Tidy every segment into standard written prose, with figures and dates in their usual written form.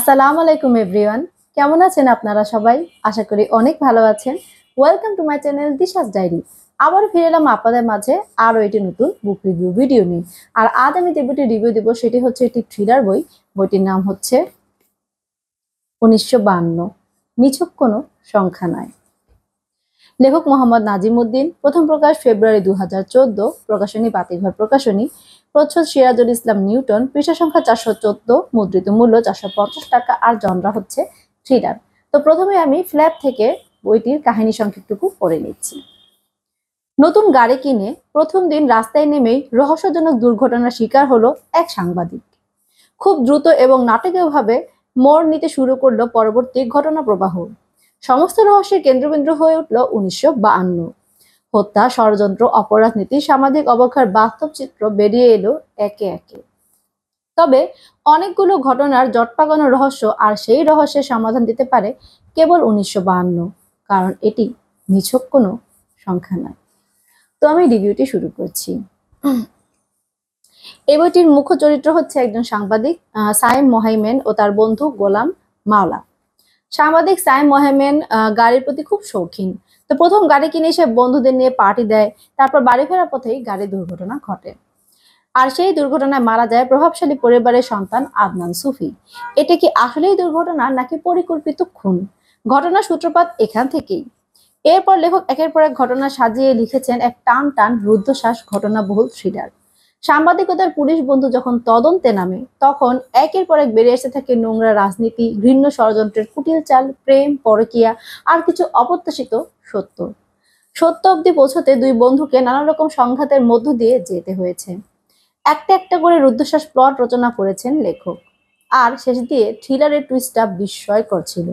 আসসালামু আলাইকুম এভরিওয়ান, কেমন আছেন আপনারা সবাই? আশা করি অনেক ভালো আছেন। Welcome to my channel Disha's diary. আবার ফিরে এলাম আপনাদের মাঝে আরও একটি নতুন বুক রিভিউ ভিডিও নিয়ে। আর আজ আমি যে বইটি রিভিউ দেবো সেটি হচ্ছে একটি থ্রিলার বই। বইটির নাম হচ্ছে 1952, নিছক কোনো সংখ্যা নয়। লেখক মোহাম্মদ নাজিমউদ্দিন। প্রথম প্রকাশ ফেব্রুয়ারি 2014, প্রকাশনী বাতিঘর প্রকাশনী। প্রচ্ছদ সিরাজুল ইসলাম নিউটন। পৃষ্ঠা সংখ্যা 414, মুদ্রিত মূল্য 450 টাকা। আর জনরা হচ্ছে থ্রিলার। তো প্রথমে আমি ফ্ল্যাপ থেকে বইটির কাহিনী সংক্ষেপটুকু পড়ে নিচ্ছি। নতুন গাড়ি কিনে প্রথম দিন রাস্তায় নেমেই রহস্যজনক দুর্ঘটনার শিকার হলো এক সাংবাদিক। খুব দ্রুত এবং নাটকীয়ভাবে মোড় নিতে শুরু করলো পরবর্তী ঘটনা প্রবাহ। সমস্ত রহস্যের কেন্দ্রবিন্দু হয়ে উঠল 1952। হত্যা, ষড়যন্ত্র, অপরাধ নীতি, সামাজিক অবক্ষয়ের বাস্তব চিত্র বেরিয়ে এলো একে একে। তবে অনেকগুলো ঘটনার জট পাকানো রহস্য, আর সেই রহস্যের সমাধান দিতে পারে কেবল 1952, কারণ এটি নিছক কোনো সংখ্যা নয়। তো আমি রিভিউটি শুরু করছি। এই বইটির মুখ্য চরিত্র হচ্ছে একজন সাংবাদিক, সাইম মোহাইমেন, ও তার বন্ধু গোলাম মাওলা। সাংবাদিক সাইম মোহাইমেন গাড়ির প্রতি খুব শৌখিন। তো প্রথম গাড়ি কিনে সে বন্ধুদের নিয়ে পার্টি দেয়। তারপর বাড়ি ফেরার পথেই গাড়ির দুর্ঘটনা ঘটে, আর সেই দুর্ঘটনায় মারা যায় প্রভাবশালী পরিবারের সন্তান আদনান সুফি। এটা কি আসলেই দুর্ঘটনা নাকি পরিকল্পিত খুন? ঘটনার সূত্রপাত এখান থেকেই। এরপর লেখক একের পর এক ঘটনা সাজিয়ে লিখেছেন এক টান টান রুদ্ধশ্বাস ঘটনাবহুল থ্রিলার। সাংবাদিকতার পুলিশ বন্ধু যখন তদন্তে নামে, তখন একের পর এক বেরিয়ে আসতে থাকে নোংরা রাজনীতি, ঘৃণ্য ষড়যন্ত্রের কুটিল চাল, প্রেম, পরকীয়া, আর কিছু অপ্রত্যাশিত সত্য। সত্য অবধি পৌঁছতে দুই বন্ধুকে নানা রকম সংঘাতের মধ্য দিয়ে যেতে হয়েছে। একটা একটা করে রুদ্ধশ্বাস প্লট রচনা করেছেন লেখক, আর শেষ দিয়ে থ্রিলারের টুইস্টটা বিস্ময়কর ছিল।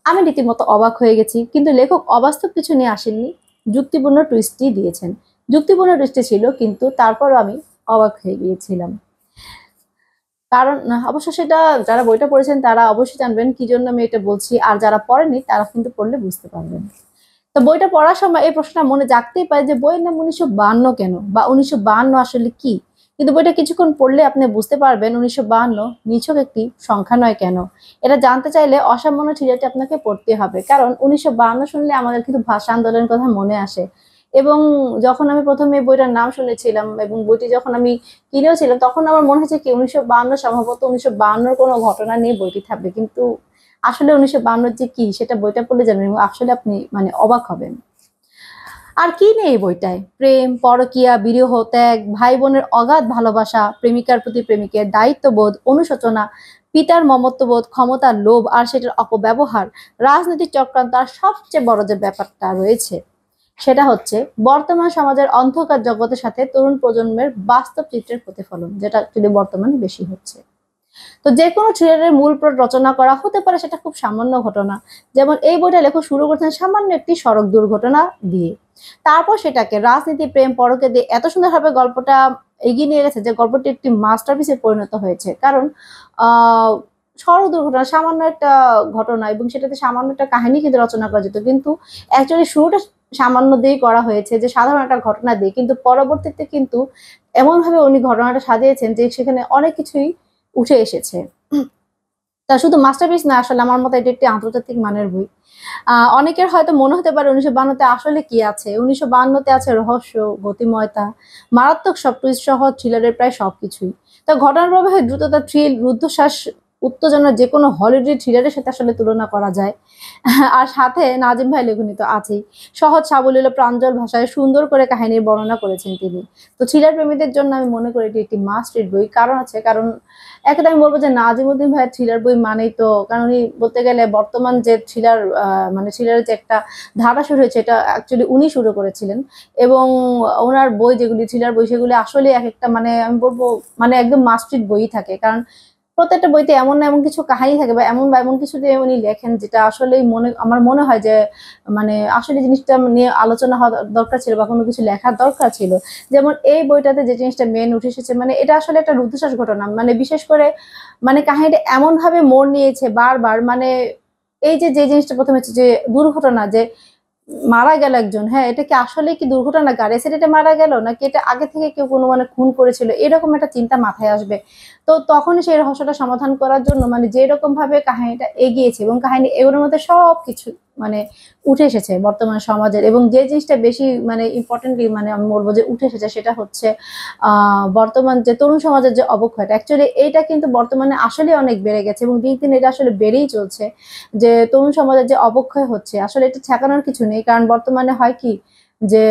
আমি রীতিমতো অবাক হয়ে গেছি, কিন্তু লেখক অবাস্তব কিছু নিয়ে আসেননি, যুক্তিপূর্ণ টুইস্টই দিয়েছেন। যুক্তিপূর্ণ টুইস্টই ছিল, কিন্তু তারপরও আমি অবাক হয়ে গিয়েছিলাম। কারণ অবশ্য সেটা যারা বইটা পড়েছেন তারা অবশ্যই জানবেন কি জন্য আমি এটা বলছি, আর যারা পড়েনি তারা কিন্তু পড়লে বুঝতে পারবেন। তো বইটা পড়ার সময় এই প্রশ্নটা মনে জাগতেই পারে যে বইয়ের নাম 1952 কেন, বা 1952 আসলে কি। কিন্তু বইটা কিছুক্ষণ পড়লে আপনি বুঝতে পারবেন 1952 নিছক একটি সংখ্যা নয় কেন। এটা জানতে চাইলে অসামান্য থ্রিলারটি আপনাকে পড়তে হবে, কারণ 1952 শুনলে আমাদের কিন্তু ভাষা আন্দোলনের কথা মনে আসে। এবং যখন আমি প্রথমে বইটার নাম শুনেছিলাম এবং বইটি যখন আমি কিনেও ছিলাম, তখন আমার মনে হয়েছে কি 1952 সম্ভবত 1952 কোনো ঘটনা নিয়ে বইটি থাকবে, কিন্তু আসলে 1952 যে কি সেটা বইটা পড়লে জানবেন, এবং আসলে আপনি মানে অবাক হবেন। আর কি নেই এই বইটায়? প্রেম, পরকীয়া, বিরহ, ত্যাগ, ভাই বোনের অগাধ ভালোবাসা, প্রেমিকার প্রতি প্রেমিকের দায়িত্ববোধ, অনুশোচনা, পিতার মমত্ববোধ, ক্ষমতার লোভ আর সেটার অপব্যবহার, রাজনৈতিক চক্রান্ত, আর সবচেয়ে বড় যে ব্যাপারটা রয়েছে সেটা হচ্ছে বর্তমান সমাজের অন্ধকার জগতের সাথে তরুণ প্রজন্মের বাস্তব চিত্রের প্রতিফলন, যেটা অ্যাকচুয়ালি বর্তমানে বেশি হচ্ছে। তো যে কোনো থ্রিলারের মূল প্লট রচনা করা হতে পারে সেটা খুব সামান্য ঘটনা, যেমন এই বইটা লেখক শুরু করেছেন সামান্য একটি সড়ক দুর্ঘটনা দিয়ে, তারপর সেটাকে রাজনীতি, প্রেম, পরকে দিয়ে এত সুন্দরভাবে গল্পটা এগিয়ে নিয়ে গেছে যে গল্পটি একটি মাস্টারপিসে পরিণত হয়েছে। কারণ আহ সড়ক দুর্ঘটনা সামান্য একটা ঘটনা, এবং সেটাতে সামান্য একটা কাহিনী কিন্তু রচনা করা যেত, কিন্তু অ্যাকচুয়ালি শুরুটা সামান্য দিয়েই করা হয়েছে, যে সাধারণ একটা ঘটনা দিয়ে, কিন্তু পরবর্তীতে কিন্তু এমনভাবে উনি ঘটনাটা সাজিয়েছেন যে সেখানে অনেক কিছুই উঠে এসেছে। তা শুধু মাস্টারপিস না, আসলে আমার মতে এটি একটি আন্তর্জাতিক মানের বই। অনেকের হয়তো মনে হতে পারে 1952 আসলে কি আছে। 1952 আছে রহস্য, গতিময়তা, মারাত্মক সব টুইস্ট সহ থ্রিলারের প্রায় সবকিছুই। তা ঘটনার প্রবাহে দ্রুততা, থ্রিল, রুদ্ধশ্বাস, উত্তেজনা যে কোনো হলিউডের থ্রিলারের সাথে আসলে তুলনা করা যায়। আর সাথে নাজিম ভাই লেখনী তো আছেই। সহজ সাবলীল প্রাঞ্জল ভাষায় সুন্দর করে কাহিনীর বর্ণনা করেছেন তিনি। তো থ্রিলার প্রেমীদের জন্য আমি মনে করি এটি একটি মাস্ট রিড বই। কারণ আছে, কারণ একদা আমি বলবো যে নাজিমউদ্দিন ভাইয়ের থ্রিলার বই মানেই তো, কারণ উনি বলতে গেলে বর্তমান যে থ্রিলার মানে থ্রিলারের যে একটা ধারা শুরু হয়েছে, এটা অ্যাকচুয়ালি উনি শুরু করেছিলেন। এবং ওনার বই যেগুলি থ্রিলার বই সেগুলি আসলে এক একটা মানে আমি বলবো মানে একদম মাস্ট রিড বই থাকে, কারণ প্রত্যেকটা বইতে এমন না এমন কিছু কাহিনী থাকে বা এমন কিছু দিয়ে উনি লেখেন যেটা আসলেই আমার মনে হয় যে মানে আসলে জিনিসটা নিয়ে আলোচনা হওয়া দরকার ছিল বা কোনো কিছু লেখার দরকার ছিল। যেমন এই বইটাতে যে জিনিসটা মেন উঠে এসেছে, মানে এটা আসলে একটা রুদ্ধশ্বাস ঘটনা, মানে বিশেষ করে মানে কাহিনীটা এমন ভাবে মোড় নিয়েছে বারবার, মানে এই যে যে জিনিসটা প্রথমে হচ্ছে যে দুর্ঘটনা, যে মারা গেল একজন, হ্যাঁ এটা কি আসলে কি দুর্ঘটনা, গাড়ি অ্যাক্সিডেন্টে মারা গেল, নাকি এটা আগে থেকে কেউ কোনো মানে খুন করেছিল, এরকম একটা চিন্তা মাথায় আসবে। তো তখন সেই রহস্যটা সমাধান করার জন্য মানে যেরকম ভাবে কাহিনীটা এগিয়েছে এবং কাহিনী এগুলোর মধ্যে সবকিছু মানে উঠে এসেছে বর্তমান সমাজের, এবং যে জিনিসটা বেশি মানে ইম্পর্টেন্টলি মানে আমি বলবো যে উঠে এসেছে সেটা হচ্ছে বর্তমান যে তরুণ সমাজের যে অবক্ষয়টা, অ্যাকচুয়ালি এইটা কিন্তু বর্তমানে আসলে অনেক বেড়ে গেছে এবং দিন দিন এটা আসলে বেড়েই চলছে। যে তরুণ সমাজের যে অবক্ষয় হচ্ছে আসলে এটা ঠেকানোর কিছু নেই, কারণ বর্তমানে হয় কি যে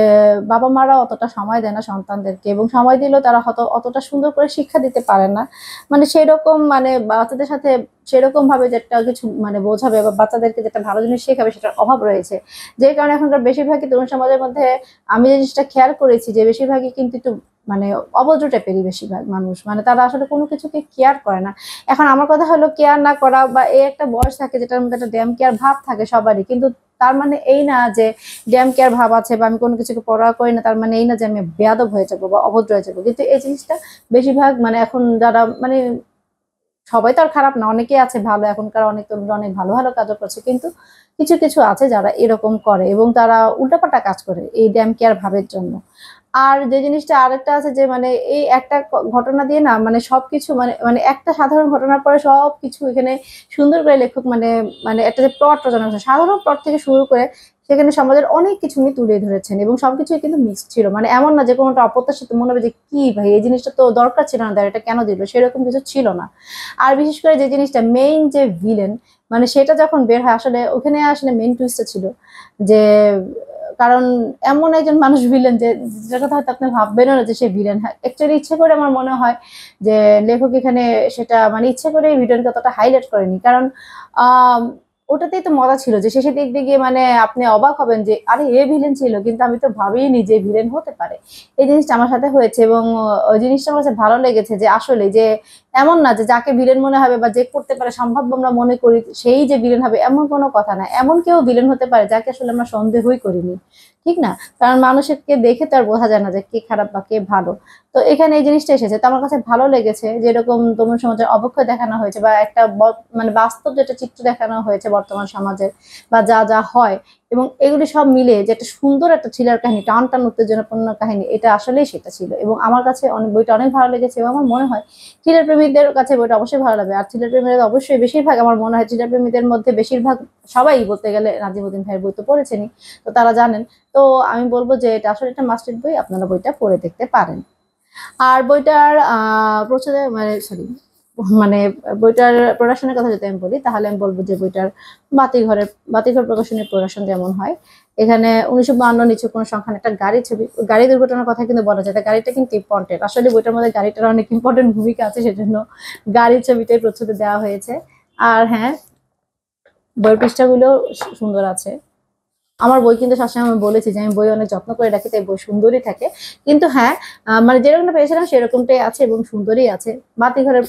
বাবা মারা অতটা সময় দেয় না সন্তানদেরকে, এবং সময় দিলেও তারা অতটা সুন্দর করে শিক্ষা দিতে পারে না। মানে সেই রকম মানে বাচ্চাদের সাথে সেরকম ভাবে যেটা কিছু মানে বোঝাবে বা বাচ্চাদেরকে যেটা ভালো জিনিস শেখাবে সেটার অভাব রয়েছে। যে কারণে এখনকার বেশিরভাগই তরুণ সমাজের মধ্যে আমি যে জিনিসটা খেয়াল করেছি যে বেশিরভাগই কিন্তু একটু মানে অভদ্র টাইপেরই বেশিরভাগ মানুষ, মানে তারা আসলে কোনো কিছুকে কেয়ার করে না। এখন আমার কথা হলো কেয়ার না করা বা এই একটা বয়স থাকে যেটার মধ্যে একটা ড্যাম কেয়ার ভাব থাকে সবারই, কিন্তু তার মানে এই না যে ড্যাম কেয়ার ভাব আছে বা আমি কোনো কিছুকে পড়া করি না তার মানে এই না যে আমি বেয়াদব হয়ে যাবো বা অভদ্র হয়ে যাবো। কিন্তু এই জিনিসটা বেশিরভাগ মানে এখন যারা মানে সবাই তো আর খারাপ না, অনেকেই আছে ভালো, এখনকার অনেক তরুণরা অনেক ভালো ভালো কাজও করছে, কিন্তু কিছু কিছু আছে যারা এরকম করে এবং তারা উল্টাপাল্টা কাজ করে এই ড্যাম কেয়ার ভাবের জন্য। আর যে জিনিসটা আরেকটা আছে যে মানে এই একটা ঘটনা দিয়ে না মানে সবকিছু মানে মানে একটা সাধারণ ঘটনার পরে সবকিছু এখানে সুন্দর করে লেখক মানে মানে একটা যে প্লট রচনা করছে, সাধারণ প্লট থেকে শুরু করে সেখানে সমাজের অনেক কিছু নিয়ে তুলে ধরেছেন এবং সবকিছুই কিন্তু মিক্সড ছিল, মানে এমন না যে কোনোটা অপ্রত্যাশিত মনে হবে যে কি ভাই এই জিনিসটা তো দরকার ছিল না, এটা কেন দিল, সেরকম কিছু ছিল না। আর বিশেষ করে যে জিনিসটা মেইন যে ভিলেন মানে সেটা যখন বের হয় আসলে ওখানে আসলে মেইন টুইস্টটা ছিল যে কারণ এমন একজন মানুষ ভিলেন যে যেটা কথা হয়তো আপনি ভাববেনও না যে সে ভিলেন। হ্যাঁ অ্যাকচুয়ালি ইচ্ছে করে আমার মনে হয় যে লেখক এখানে সেটা মানে ইচ্ছে করে ভিলেনকে অতটা হাইলাইট করেনি, কারণ আহ ওটাতেই তো মজা ছিল যে শেষের দিক দিয়ে গিয়ে মানে আপনি অবাক হবেন যে আরে এ ভিলেন ছিল কিন্তু আমি তো ভাবিনি যে ভিলেন হতে পারে। এই জিনিসটা আমার সাথে হয়েছে এবং ওই জিনিসটা আমার কাছে ভালো লেগেছে যে আসলে যে এমন না যে যাকে ভিলেন মনে হবে বা যে করতে পারে সম্ভাব্য আমরা মনে করি সেই যে ভিলেন হবে এমন কোনো কথা না, এমন কেউ ভিলেন হতে পারে যাকে আসলে আমরা সন্দেহই করিনি, ঠিক না? কারণ মানুষকে দেখে তো আর বোঝা যায় না যে কে খারাপ বা কে ভালো। তো এখানে এই জিনিসটা এসেছে তো আমার কাছে ভালো লেগেছে, যেরকম তরুণ সমাজের অবক্ষয় দেখানো হয়েছে বা একটা মানে বাস্তব যেটা চিত্র দেখানো হয়েছে বর্তমান সমাজের বা যা যা হয়, এবং এগুলি সব মিলে যে একটা সুন্দর একটা থ্রিলার কাহিনী, টান টান উত্তেজনাপূর্ণ কাহিনী, এটা আসলেই সেটা ছিল এবং আমার কাছে অনেক বইটা অনেক ভালো লেগেছে এবং আমার মনে হয় থ্রিলার প্রেমীদের কাছে বইটা অবশ্যই ভালো লাগবে। আর থ্রিলার প্রেমীদের অবশ্যই বেশিরভাগ আমার মনে হয় থ্রিলার প্রেমীদের মধ্যে বেশিরভাগ সবাই বলতে গেলে নাজিমুদ্দিন ভাইয়ের বই তো পড়েছেনই, তো তারা জানেন। তো আমি বলবো যে এটা আসলে একটা মাস্ট রিড বই, আপনারা বইটা পড়ে দেখতে পারেন। আর বইটার প্রচারে মানে সরি মানে বইটার প্রোডাকশনের কথা যদি আমি বলি তাহলে আমি বলবো যে বইটার বাতিঘর প্রকাশনের প্রোডাকশন যেমন হয় এখানে 1952 নিচু কোনো সংখ্যান একটা গাড়ি ছবি, গাড়ি দুর্ঘটনার কথা কিন্তু বলা যায়, গাড়িটা কিন্তু ইম্পর্টেন্ট, আসলে বইটার মধ্যে গাড়িটার অনেক ইম্পর্টেন্ট ভূমিকা আছে সেজন্য গাড়ির ছবিটাই প্রচ্ছদে দেওয়া হয়েছে। আর হ্যাঁ বইয়ের পৃষ্ঠাগুলো সুন্দর আছে। আমার বই কিন্তু সবসময় আমি বলেছি যে আমি বই অনেক যত্ন করে রাখি তাই বই সুন্দরই থাকে। কিন্তু হ্যাঁ মানে যেরকমটা পেয়েছিলাম সেরকমটাই আছে এবং সুন্দরই আছে। বাতিঘরের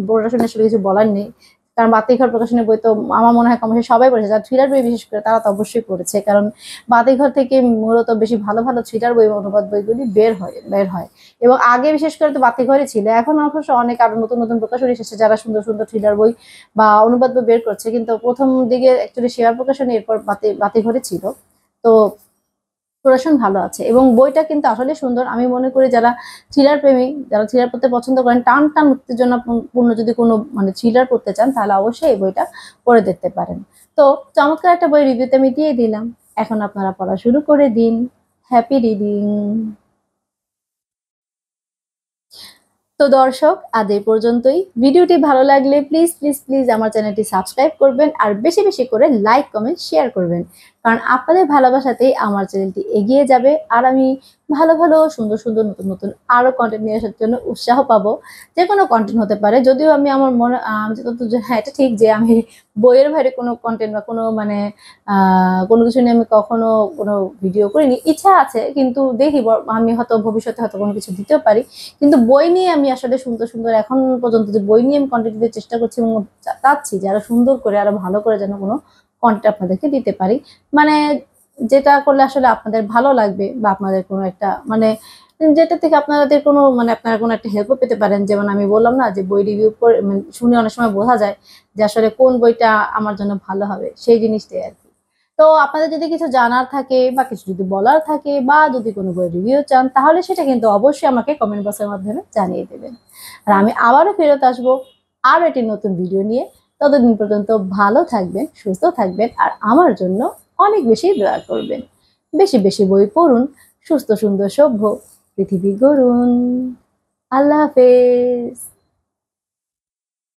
প্রকাশনী আসলে কিছু বলার নেই, কারণ বাতিঘর প্রকাশনের বই তো আমার মনে হয় কমবেশি সবাই পড়েছে, যারা থ্রিলার বই বিশেষ করে তারা তো অবশ্যই পড়েছে, কারণ বাতিঘর থেকে মূলত বেশি ভালো ভালো থ্রিলার বই এবং অনুবাদ বইগুলি বের হয় এবং আগে বিশেষ করে তো বাতিঘরই ছিল, এখন অবশ্য অনেক আরো নতুন নতুন প্রকাশনী এসেছে যারা সুন্দর সুন্দর থ্রিলার বই বা অনুবাদ বই বের করছে, কিন্তু প্রথম দিকে অ্যাকচুয়ালি শেয়ার প্রকাশনী এরপর বাতিঘরে ছিল। তো প্রোডাকশন ভালো আছে এবং বইটা কিন্তু আসলে সুন্দর, আমি মনে করি যারা থ্রিলার প্রেমী, যারা থ্রিলার পড়তে পছন্দ করেন, টান টান উত্তেজনা পূর্ণ যদি কোনো মানে থ্রিলার পড়তে চান তাহলে অবশ্যই এই বইটা পড়ে দেখতে পারেন। তো চমৎকার একটা বই রিভিউতে আমি দিয়ে দিলাম, এখন আপনারা পড়া শুরু করে দিন। Happy reading. তো দর্শক আজ এই পর্যন্তই, ভিডিওটি ভালো লাগলে প্লিজ প্লিজ প্লিজ আমার চ্যানেলটি সাবস্ক্রাইব করবেন আর বেশি বেশি করে লাইক কমেন্ট শেয়ার করবেন, কারণ আপনাদের ভালোবাসাতেই আমার চ্যানেলটি এগিয়ে যাবে আর আমি ভালো ভালো সুন্দর সুন্দর নতুন নতুন আরো কন্টেন্ট নিয়ে আসার জন্য উৎসাহ পাবো। যে কোনো কন্টেন্ট হতে পারে, যদিও আমি আমার মনে হ্যাঁ এটা ঠিক যে আমি বইয়ের বাইরে কোনো কন্টেন্ট বা কোনো মানে কোনো কিছু নিয়ে আমি কখনো কোনো ভিডিও করিনি, ইচ্ছা আছে কিন্তু দেখি আমি হয়তো ভবিষ্যতে হয়তো কোনো কিছু দিতেও পারি, কিন্তু বই নিয়ে আমি আসলে সুন্দর সুন্দর এখন পর্যন্ত যে বই নিয়ে আমি কন্টেন্ট দিতে চেষ্টা করছি এবং চাচ্ছি যে আরো সুন্দর করে আরো ভালো করে যেন কোনো কন্টেন্ট আপনাদেরকে দিতে পারি, মানে যেটা করলে আসলে আপনাদের ভালো লাগবে বা আপনাদের কোনো একটা মানে যেটা থেকে আপনাদের কোনো মানে আপনারা কোনো একটা হেল্পও পেতে পারেন। যেমন আমি বললাম না যে বই রিভিউ করে শুনে অনেক সময় বোঝা যায় যে আসলে কোন বইটা আমার জন্য ভালো হবে, সেই জিনিসটাই আর কি। তো আপনাদের যদি কিছু জানার থাকে বা কিছু যদি বলার থাকে বা যদি কোনো বই রিভিউ চান, তাহলে সেটা কিন্তু অবশ্যই আমাকে কমেন্ট বক্সের মাধ্যমে জানিয়ে দেবেন। আর আমি আবারও ফেরত আসবো আরও একটি নতুন ভিডিও নিয়ে। ততদিন পর্যন্ত ভালো থাকবেন, সুস্থ থাকবেন, আর আমার জন্য অনেক বেশি দয়া করবেন। বেশি বেশি বই পড়ুন, সুস্থ সুন্দর সভ্য পৃথিবী গড়ুন। আল্লাহ হাফেজ।